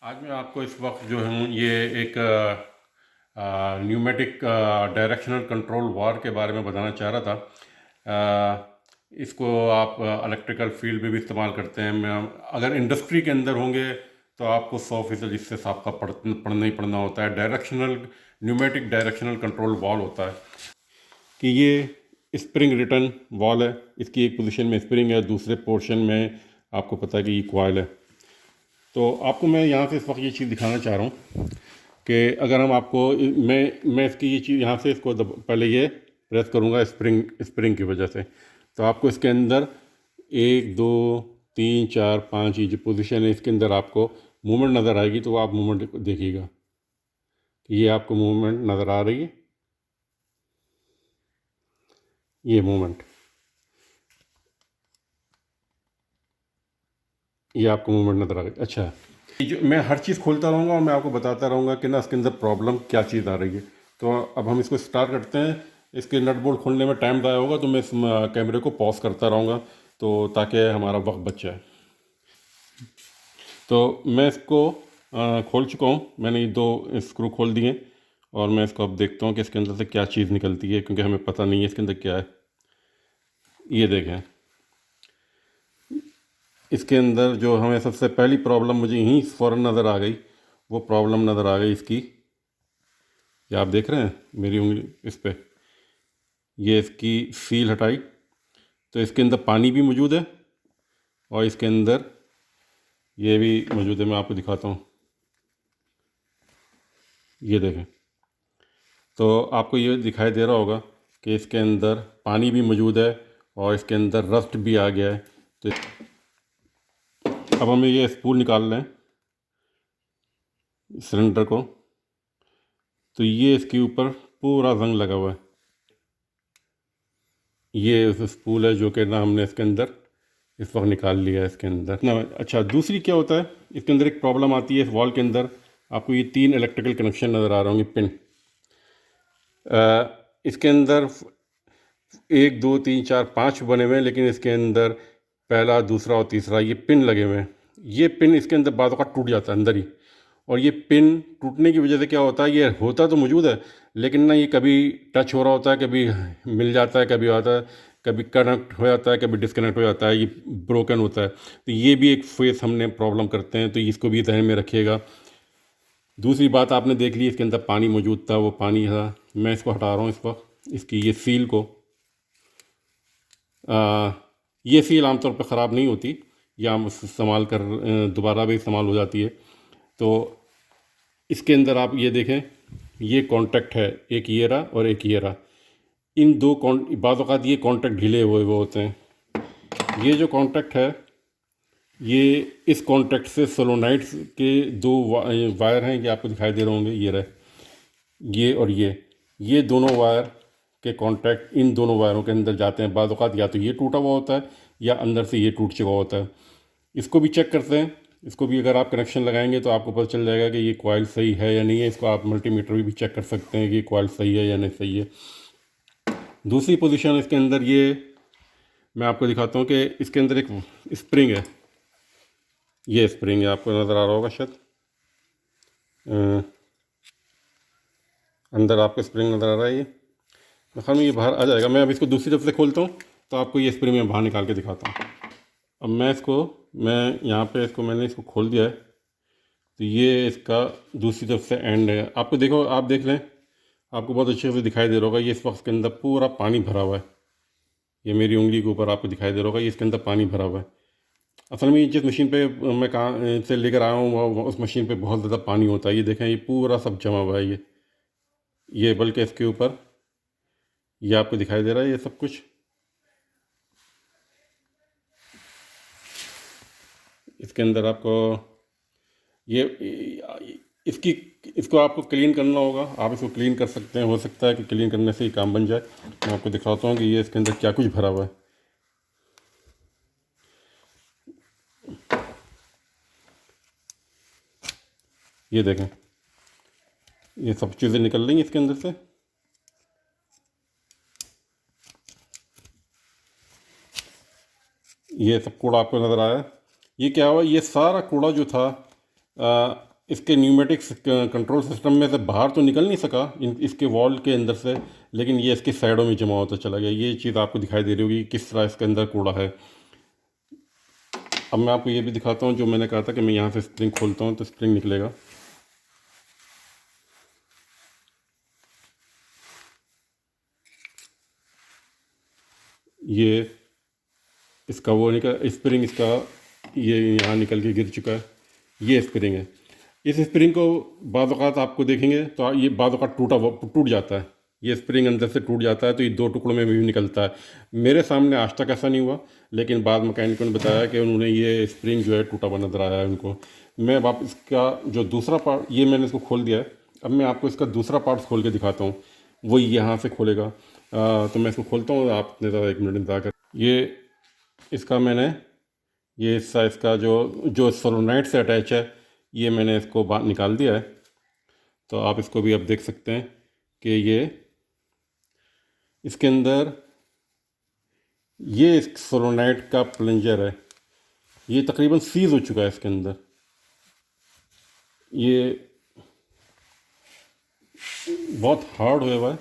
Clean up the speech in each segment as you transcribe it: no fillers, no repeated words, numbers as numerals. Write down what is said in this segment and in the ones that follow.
आज मैं आपको इस वक्त जो हूँ ये एक न्यूमेटिक डायरेक्शनल कंट्रोल वार के बारे में बताना चाह रहा था। इसको आप इलेक्ट्रिकल फील्ड में भी इस्तेमाल करते हैं। मैं अगर इंडस्ट्री के अंदर होंगे तो आपको 100% इससे आपका पढ़ना ही पढ़ना होता है। न्यूमेटिक डायरेक्शनल कंट्रोल वाल्व होता है कि ये स्प्रिंग रिटर्न वॉल है। इसकी एक पोजीशन में स्प्रिंग है, दूसरे पोर्शन में आपको पता है कि ये कॉइल है। तो आपको मैं यहाँ से इस वक्त ये चीज़ दिखाना चाह रहा हूँ कि अगर हम आपको मैं इसकी ये चीज़ यहाँ से इसको पहले ये प्रेस करूँगा स्प्रिंग की वजह से, तो आपको इसके अंदर 1 2 3 4 5 ये जो पोजीशन है इसके अंदर आपको मूवमेंट नज़र आएगी। तो आप मूवमेंट देखिएगा कि ये आपको मूवमेंट नज़र आ रही है, ये मूवमेंट, ये आपको मूवमेंट नज़र आ रही है। अच्छा, ये जो मैं हर चीज़ खोलता रहूँगा और मैं आपको बताता रहूँगा कि ना इसके अंदर प्रॉब्लम क्या चीज़ आ रही है। तो अब हम इसको स्टार्ट करते हैं। इसके नट बोल्ट खोलने में टाइम ज़ाया होगा तो मैं इस कैमरे को पॉज करता रहूँगा तो ताकि हमारा वक्त बच जाए। तो मैं इसको खोल चुका हूँ। मैंने ये 2 स्क्रू खोल दिए और मैं इसको अब देखता हूँ कि इसके अंदर से क्या चीज़ निकलती है, क्योंकि हमें पता नहीं है इसके अंदर क्या है। ये देखें, इसके अंदर जो हमें सबसे पहली प्रॉब्लम मुझे यहीं फ़ौरन नज़र आ गई, वो प्रॉब्लम नज़र आ गई इसकी। ये आप देख रहे हैं मेरी उंगली इस पे, ये इसकी सील हटाई तो इसके अंदर पानी भी मौजूद है और इसके अंदर ये भी मौजूद है। मैं आपको दिखाता हूँ, ये देखें। तो आपको ये दिखाई दे रहा होगा कि इसके अंदर पानी भी मौजूद है और इसके अंदर रस्ट भी आ गया है। तो अब हमें ये स्पूल निकाल लें सिलेंडर को, तो ये इसके ऊपर पूरा जंग लगा हुआ है। ये उस स्पूल है जो कि ना हमने इसके अंदर इस वक्त निकाल लिया है इसके अंदर ना। अच्छा, दूसरी क्या होता है, इसके अंदर एक प्रॉब्लम आती है इस वॉल के अंदर। आपको ये 3 इलेक्ट्रिकल कनेक्शन नज़र आ रहे होंगे, पिन। इसके अंदर 1 2 3 4 5 बने हुए हैं, लेकिन इसके अंदर पहला, दूसरा और तीसरा ये पिन लगे हुए हैं। ये पिन इसके अंदर बाज़ औक़ात टूट जाता है अंदर ही, और ये पिन टूटने की वजह से क्या होता है, ये होता तो मौजूद है लेकिन ना ये कभी टच हो रहा होता है, कभी मिल जाता है, कभी आता है, कभी कनेक्ट हो जाता है, कभी डिस्कनेक्ट हो जाता है, ये ब्रोकन होता है। तो ये भी एक फेस हमने प्रॉब्लम करते हैं, तो इसको भी ध्यान में रखिएगा। दूसरी बात आपने देख ली, इसके अंदर पानी मौजूद था, वो पानी था। मैं इसको हटा रहा हूँ इस वक्त, इसकी ये सील को। ये सील आमतौर पर ख़राब नहीं होती, या हम इस्तेमाल कर दोबारा भी इस्तेमाल हो जाती है। तो इसके अंदर आप ये देखें, ये कॉन्टैक्ट है, एक ये रहा और एक ये रहा। इन दो बाज़ औक़ात ये कॉन्टैक्ट ढीले हुए वो होते हैं। ये जो कॉन्टैक्ट है, ये इस कॉन्टैक्ट से सोलोनाइट्स के 2 वायर हैं, ये आपको दिखाई दे रहे होंगे, ये रहे, ये और ये दोनों वायर के कॉन्टैक्ट इन दोनों वायरों के अंदर जाते हैं। बाज़ औक़ात या तो ये टूटा हुआ होता है या अंदर से ये टूट चुका होता है। इसको भी चेक करते हैं। इसको भी अगर आप कनेक्शन लगाएंगे तो आपको पता चल जाएगा कि ये कॉइल सही है या नहीं है। इसको आप मल्टीमीटर भी चेक कर सकते हैं कि ये कॉइल सही है या नहीं सही है। दूसरी पोजीशन इसके अंदर ये मैं आपको दिखाता हूँ कि इसके अंदर एक स्प्रिंग है। ये स्प्रिंग है, आपको नज़र आ रहा होगा शायद, अंदर आपको स्प्रिंग नज़र आ रहा है। ये में ये बाहर आ जाएगा। मैं अब इसको दूसरी तरफ से खोलता हूँ तो आपको ये स्प्रिंग मैं बाहर निकाल के दिखाता हूँ। अब मैं यहाँ पे इसको मैंने इसको खोल दिया है, तो ये इसका दूसरी तरफ से एंड है। आपको देखो, आप देख लें, आपको बहुत अच्छे से दिखाई दे रहा होगा। ये इस वक्त के अंदर पूरा पानी भरा हुआ है। ये मेरी उंगली के ऊपर आपको दिखाई दे रहा होगा, ये इसके अंदर पानी भरा हुआ है। असल में जिस मशीन पे मैं कहाँ से लेकर आया हूँ उस मशीन पे बहुत ज़्यादा पानी होता है। ये देखें, ये पूरा सब जमा हुआ है। ये बल्कि इसके ऊपर ये आपको दिखाई दे रहा है ये सब कुछ। इसके अंदर आपको ये इसकी इसको आपको क्लीन करना होगा। आप इसको क्लीन कर सकते हैं, हो सकता है कि क्लीन करने से ही काम बन जाए। मैं आपको दिखाता हूँ कि ये इसके अंदर क्या कुछ भरा हुआ है। ये देखें, ये सब चीज़ें निकल रही हैं इसके अंदर से। ये सब कूड़ा आपको नज़र आया। ये क्या हुआ, ये सारा कूड़ा जो था इसके न्यूमेटिक्स कंट्रोल सिस्टम में से बाहर तो निकल नहीं सका इसके वॉल के अंदर से, लेकिन ये इसकी साइडों में जमा होता चला गया। ये चीज़ आपको दिखाई दे रही होगी किस तरह इसके अंदर कूड़ा है। अब मैं आपको ये भी दिखाता हूँ, जो मैंने कहा था कि मैं यहाँ से स्प्रिंग खोलता हूँ तो स्प्रिंग निकलेगा। ये इसका वो निकल स्प्रिंग इसका ये यहाँ निकल के गिर चुका है। ये स्प्रिंग है। इस स्प्रिंग को बाज़ औक़ात आपको देखेंगे तो ये बाज़ औक़ात टूट जाता है। ये स्प्रिंग अंदर से टूट जाता है तो ये 2 टुकड़ों में भी निकलता है। मेरे सामने आज तक ऐसा नहीं हुआ, लेकिन बाद मैकेनिकों ने बताया कि उन्होंने ये स्प्रिंग जो है टूटा हुआ नज़र आया है उनको। मैं अब इसका जो दूसरा पार्ट, ये मैंने इसको खोल दिया है। अब मैं आपको इसका दूसरा पार्ट खोल के दिखाता हूँ। वो यहाँ से खोलेगा। तो मैं इसको खोलता हूँ, आप 1 मिनट इंतज़ार कर। ये इसका मैंने ये हिस्सा इसका जो सोलोनाइट से अटैच है, ये मैंने इसको बाहर निकाल दिया है। तो आप इसको भी अब देख सकते हैं कि ये इसके अंदर ये सोलोनाइट का प्लंजर है, ये तकरीबन सीज हो चुका है इसके अंदर। ये बहुत हार्ड हुआ है।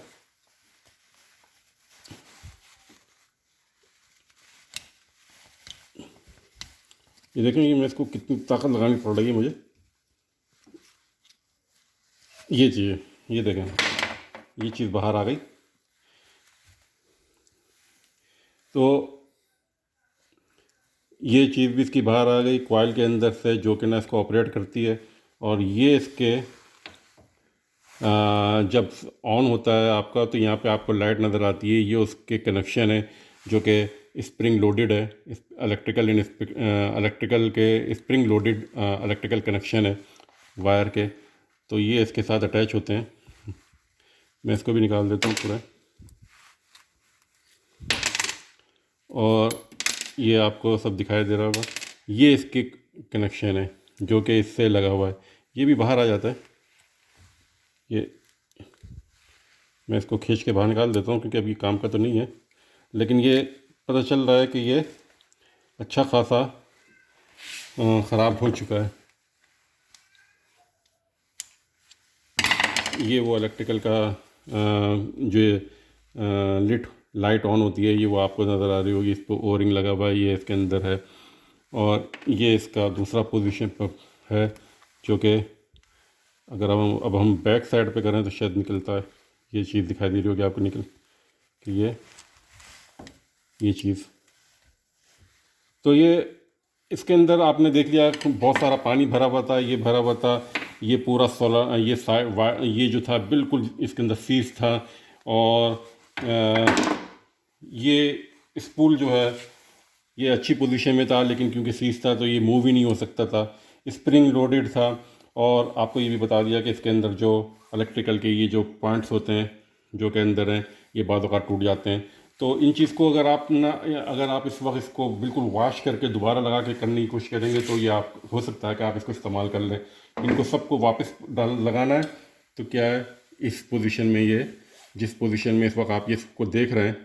ये देखें, ये मैं इसको कितनी ताकत लगानी पड़ रही है मुझे। ये चीज़, ये देखें, ये चीज़ बाहर आ गई। तो ये चीज़ भी इसकी बाहर आ गई कॉइल के अंदर से, जो कि ना इसको ऑपरेट करती है। और ये इसके जब ऑन होता है आपका, तो यहाँ पे आपको लाइट नज़र आती है। ये उसके कनेक्शन है जो कि स्प्रिंग लोडेड है। इलेक्ट्रिकल के स्प्रिंग लोडेड इलेक्ट्रिकल कनेक्शन है वायर के। तो ये इसके साथ अटैच होते हैं। मैं इसको भी निकाल देता हूँ पूरा। और ये आपको सब दिखाई दे रहा होगा। ये इसके कनेक्शन है जो कि इससे लगा हुआ है। ये भी बाहर आ जाता है। ये मैं इसको खींच के बाहर निकाल देता हूँ क्योंकि अभी काम का तो नहीं है, लेकिन ये पता चल रहा है कि ये अच्छा खासा ख़राब हो चुका है। ये वो इलेक्ट्रिकल का जो लाइट ऑन होती है, ये वो आपको नज़र आ रही होगी। इस पर ओरिंग लगा हुआ है, ये इसके अंदर है। और ये इसका दूसरा पोजीशन पर है, जो कि अगर हम बैक साइड पे करें तो शायद निकलता है। ये चीज़ दिखाई दे रही होगी आपको निकल कि ये चीज़। तो ये इसके अंदर आपने देख लिया बहुत सारा पानी भरा हुआ था, ये भरा हुआ था। ये पूरा सोलर ये जो था बिल्कुल इसके अंदर सीज था। और ये स्पूल जो है ये अच्छी पोजीशन में था, लेकिन क्योंकि सीज था तो ये मूव ही नहीं हो सकता था। स्प्रिंग लोडेड था। और आपको ये भी बता दिया कि इसके अंदर जो इलेक्ट्रिकल के ये जो पॉइंट्स होते हैं जो के अंदर हैं, ये बाद औक़ात टूट जाते हैं। तो इन चीज़ को अगर आप इस वक्त इसको बिल्कुल वॉश करके दोबारा लगा के करने की कोशिश करेंगे तो ये आप हो सकता है कि आप इसको इस्तेमाल कर लें। इनको सबको वापस लगाना है तो क्या है, इस पोजीशन में ये जिस पोजीशन में इस वक्त आप ये इसको देख रहे हैं,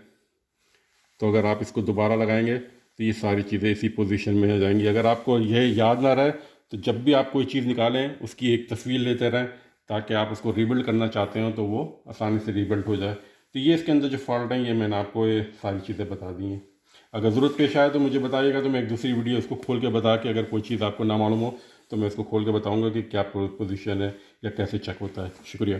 तो अगर आप इसको दोबारा लगाएंगे तो ये सारी चीज़ें इसी पोजीशन में आ जाएंगी। अगर आपको यह याद ना रहे तो जब भी आप कोई चीज़ निकालें उसकी एक तस्वीर लेते रहें, ताकि आप उसको रीबिल्ड करना चाहते हो तो वो आसानी से रीबिल्ड हो जाए। तो ये इसके अंदर जो फॉल्ट है, ये मैंने आपको ये सारी चीज़ें बता दी हैं। अगर ज़रूरत पेश आए तो मुझे बताइएगा, तो मैं एक दूसरी वीडियो इसको खोल के बता के, अगर कोई चीज़ आपको ना मालूम हो तो मैं इसको खोल के बताऊँगा कि क्या पोजीशन है या कैसे चेक होता है। शुक्रिया।